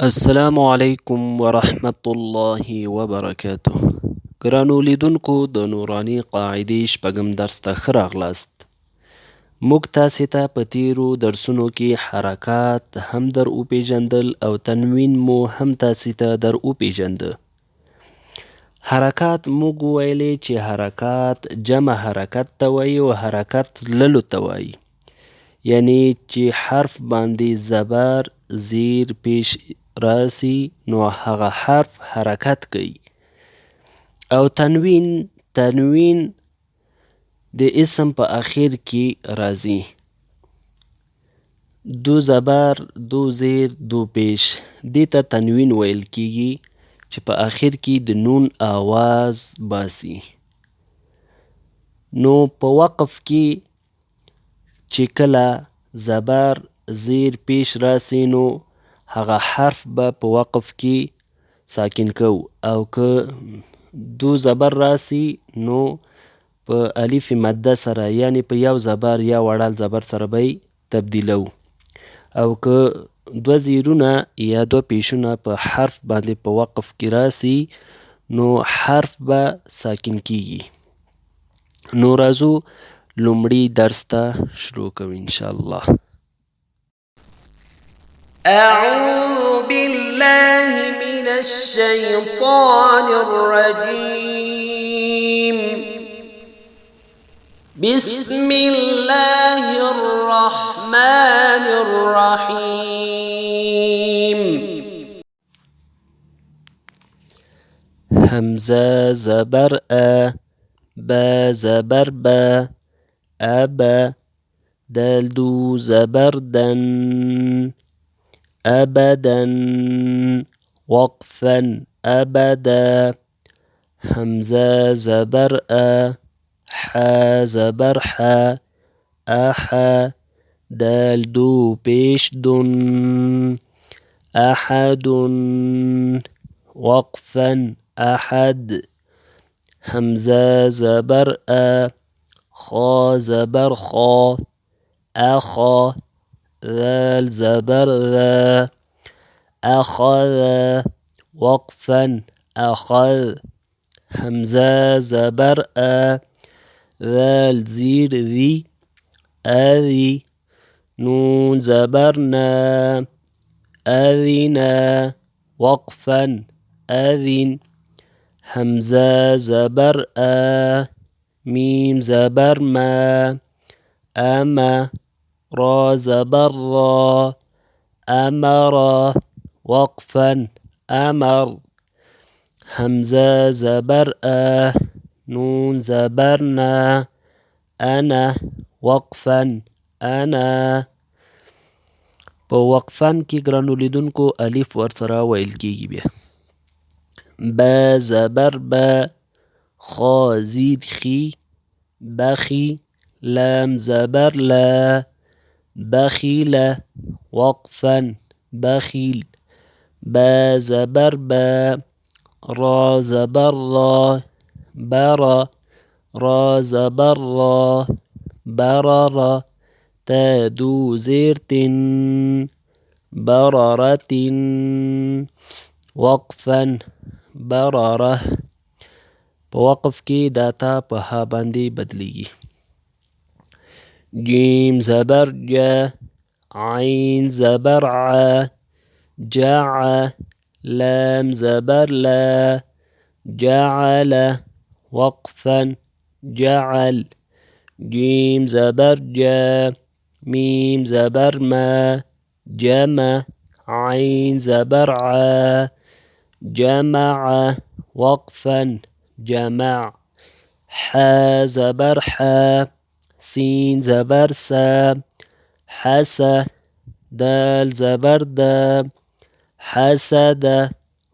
السلام علیکم ورحمت الله وبرکاته. ګرانو لیدونکو د نوراني قاعدې شپږم درس ته ښه راغلاست. موږ تاسې ته په تیرو درسونو کې حرکات هم در وپیژندل او تنوین مو هم تاسې ته در وپیژنده. حرکات موږ ویلې چې حرکات جمع حرکت ته وایي او حرکت للو ته وایي، یعنی چې حرف باندې زبر زیر پیش راسي نو هغه حرف حرکت کوي. او تنوین د اسم په اخر کې راځي. دو زبر، دو زیر، دو پیش، دې ته تنوین ویل کیږي چې په اخر کې د نون آواز باسي. نو په وقف کې چې کله زبر زیر پیش راسي نو هغه حرف به په وقف کې ساکن کو، او که دو زبر راسي نو په الف مده سره یعنی په یو زبر یا وړل زبر سره به تبدیلو، او که دو زیرونه یا دو پیشونه په حرف باندې په وقف کې راسي نو حرف به ساکن کیږي. نو راځو لومړي درس ته شروع کوو انشاءالله. أعوذ بالله من الشيطان الرجيم. بسم الله الرحمن الرحيم. همزة زبر أ، با زبر با، أبا. دال دو زبر دن، أبدا. وقفا أبدا. همزة زبر أ، حا زبر حا، أحا. دال دو پیش دن، أحد. وقفا أحد. همزة زبر أ، خا زبر خا، أخا. ذال زبر ذا، أخذ. وقفا أخذ. همزة زبر أ، ذال زير ذي، أذي. نون زبر نا، أذنا. وقفا أذن. همزة زبر أ، ميم زبر ما، أما. را زبر را، أمر. وقفا أمر. همزة زبر أ، نون زبر نا، أنا. وقفا أنا. په وقفن کې ګرانو لیدونکو الف ورسره ویل کیږي. بیا با زبر با، خا زیر خی، بخی. لام زبر لا، بخيل. وقفا بخيل. با زبر با، را زبر را، برا. را زبر را، برر. تا دو زیر تن، بررة. وقفا برره. په وقف کې دا تا په ها باندې بدلیږي. جيم زبر جا، عين زبر ع، جع. لام زبر لا، جعل. وقفا جعل. جيم زبر جا، ميم زبر ما، جمع. عين زبر ع، جمع. وقفا جمع. حا زبر حا، سين زبر سا، حسا. دال زبر دا، حسد.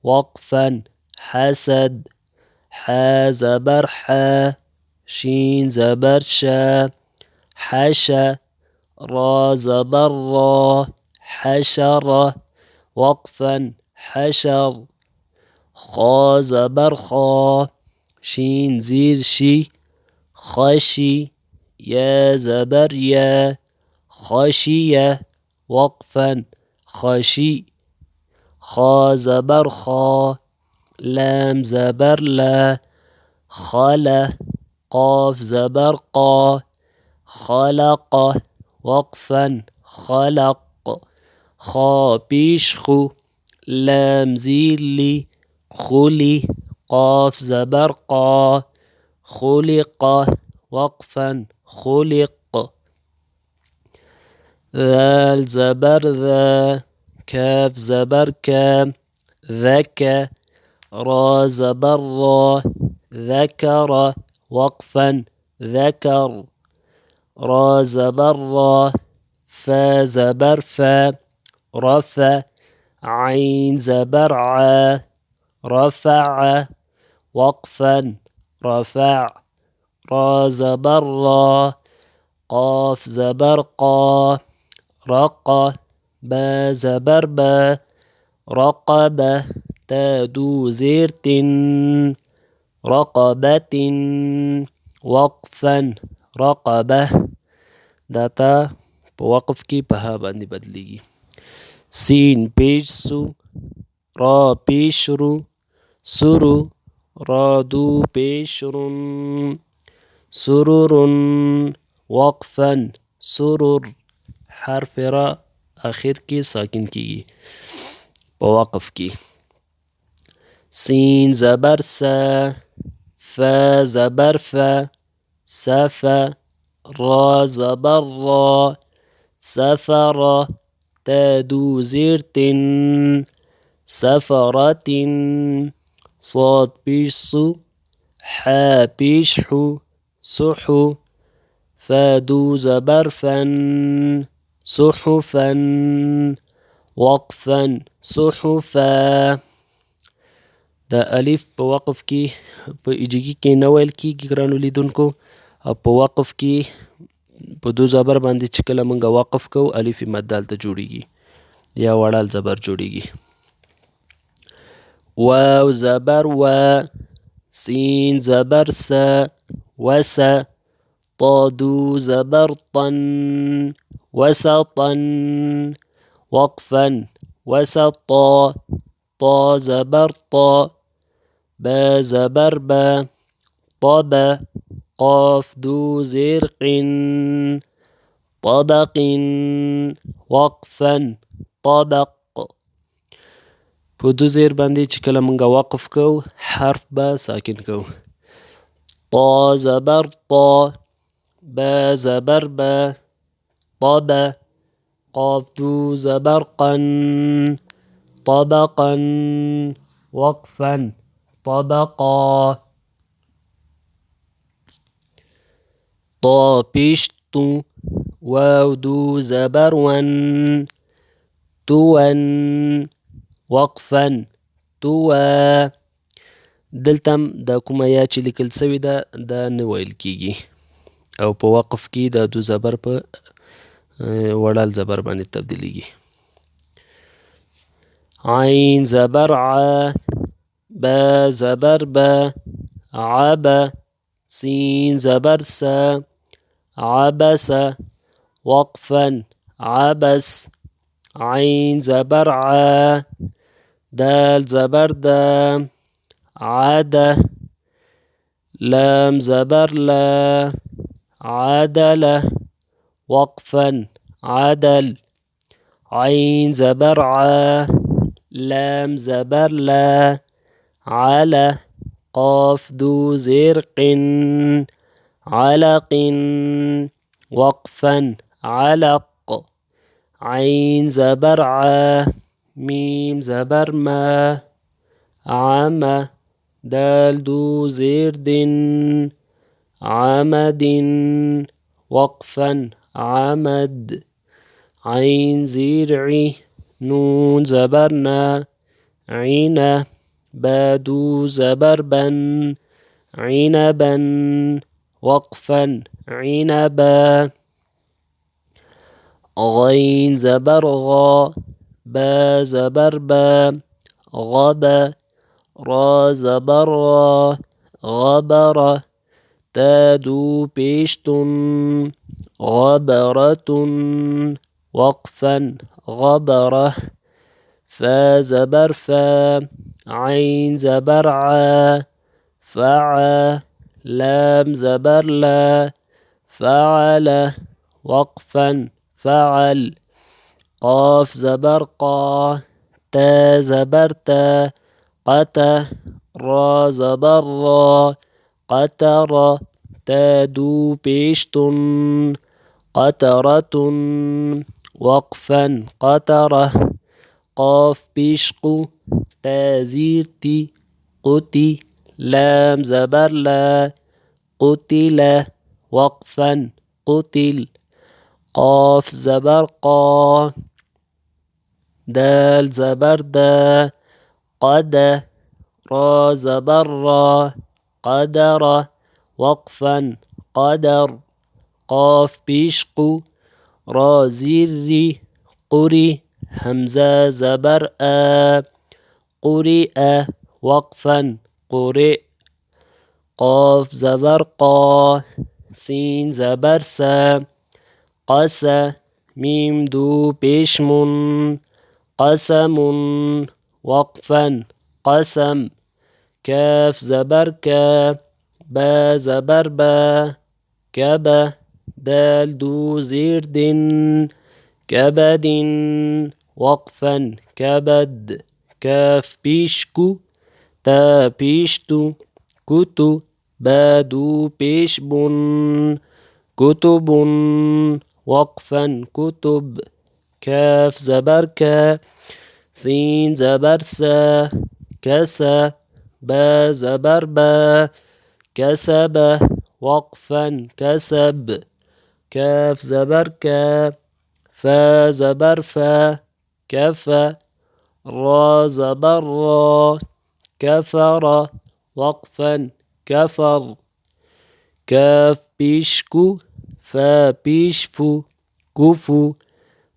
وقفا حسد. حا زبر حا، شين زبر شا، حشا. را زبر را، حشر. وقفا حشر. خا زبر خا، شين زير شي، خشي. يا زبر يا، خشية. وقفا خشي. خا زبر خا لام زبر لا خلا قاف زبر قا خلق وقفا خلق خا پیش خو لام زیر لی خلی قاف زبر قا خلق وقفا خلق ذال زبر ذا كاف زبر كا ذكى را زبر را ذكر وقفا ذكر را زبر را فا زبر فا رفع عين زبر ع رفع وقفا رفع را زبر را قاف زبر قا رقى با زبر با رقبة تا دو زیر تن رقبة وقفا رقبة دا تا په وقف کې په ها باندې بدلیږي. سین پیش سو را پیش رو سرو را دو پیش رن سرر وقفا سرر حرف را آخر کې ساکن کیږي په وقف کې. سین زبر سا فا زبر فا سفا را زبر را سفر تا دو زیر تن سفرة صاد پیش سو حا پیش حو سحو فا دو زبر فن صحفا وقفا صحفا دا الف په وقف کې په ایجګي کې نه ویل کېږي ګرانو لیدونکو، او په وقف کې په دو زبر باندې چې کله موږ وقف کوو الف مد دالته جوړیږي یا وړال زبر جوړیږي. واو زبر وا سین زبر سا وسا طا دو زبر طن وسطا وقفا وسطا طا زبر طا با زبر با طبا قاف دو زرق طبق وقفا طبق. په دو زیر باندې چې کله موږ وقف کوو حرف به ساکن کوو. طا زبر طا با زبر با طبا قاف دو زبر قن طبقا وقفا طبقا. طا پیش تو واو دو زبر ون تون وقفا توا. دلتم دا کومه یا چې لیکل سوې ده دا نه ویل کیږي او په وقف کې دا دو زبر په وړال زبر باندې تبدیلیږي. عین زبر ع با زبر با عبا سین زبر سا عبس وقفا عبس عين زبر ع دال زبر دا عادة لام زبر لا عدلة وقفا عدل عين زبر ع لام زبر لا على قاف دو زرق علق وقفا علق عين زبر ع ميم زبر ما عما دال دو زرد عمد وقفا عمد عين زرعي نون زبرنا عنا بادو زبربا عنبا وقفا عنبا غين زبر غا با زبر با غبا را زبر را غبر تادو پیشتن غبرة وقفا غبرة فا زبر فا عين زبر عا فعا لام زبر لا فعل وقفا فعل قاف زبر قا تا زبر تا قتا را زبر را قتر تادو بيشتن قترة وقفا قترة قاف بيشقو تازيرتي قتي لام زبر لا قتل وقفا قتل قاف زبر قا دال زبر دا قد را زبر را قدر وقفا قدر قاف بيشقو را زيري قري همزة زبر قرئ وقفا قرئ قاف زبر قا سين زبر سا قسا ميم دو بيشمن قسم وقفا قسم كاف زبر كا با زبر با كبا دال دو زير دن كبد وقفا كبد كاف بيشكو تا بيشتو كتو بادو بيشبن كتب وقفا كتب كاف زبر كا سين زبر سا كسا با زبر با كسب وقفا كسب كاف زبر كا فا زبر فا كفى را زبر را كفر وقفا كفر كاف بيشكو فا بيشفو كفو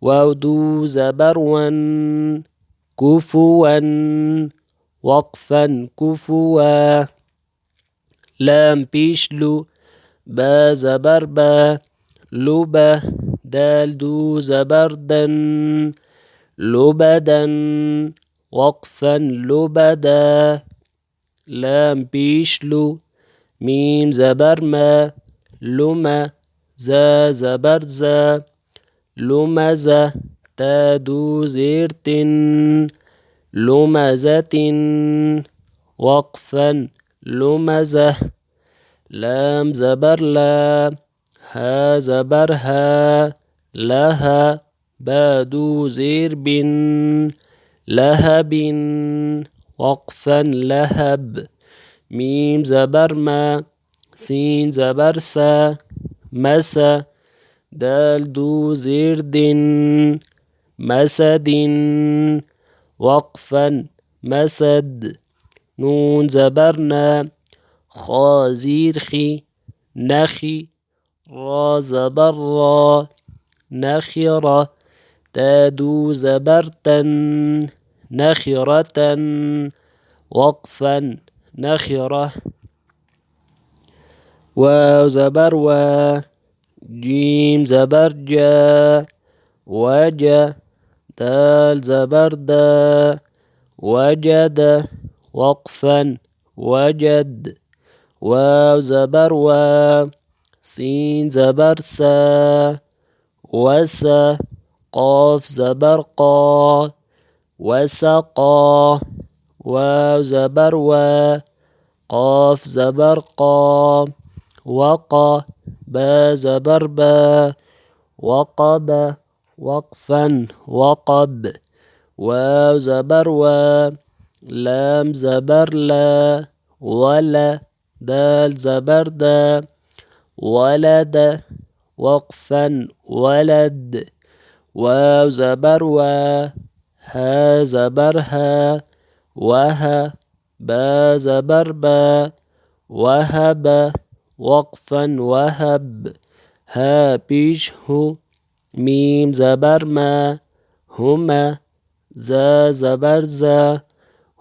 واو دو زبر ون كفوا وقفا كفوا لام بيشلو با زبر با لبا دال دو زبردن لبدا وقفا لبدا لام بيشلو ميم زبر ما لما زا زبر زا لمزة تادو زيرت لمزة وقفا لمزة لام زبر لا ها زبر ها لها بادو زير بن لهب وقفا لهب ميم زبر ما سين زبر سا مسا دال دو زير دن مسد وقفا مسد نون زبرنا خا زير خي نخي را زبر را نخرة تادو زبرتا نخرة وقفا نخرة واو زبر وا جيم زبر جا وجا دال زبر دا وجد وقفا وجد واو زبر وا سين زبر سا وسا قاف زبر قا وسقا واو زبر وا قاف زبر قا وقا با زبر با وقب وقفا وقب واو زبر وا لام زبر لا ولا دال زبر دا ولد وقفا ولد واو زبر وا ها زبر ها وها با زبر با وهب وقفا وهب ها بيش هو ميم زبر ما هما زا زبر زا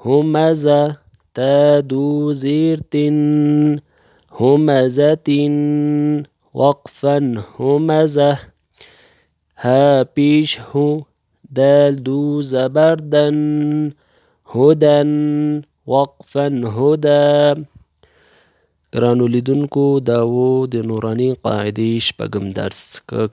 همزة تادو زيرت همزة وقفا همزة ها بيش هو دال دو زبردن هدن وقفا هدى. ګرانو لیدونکو دا و د نوراني قاعدې شپږم درس. که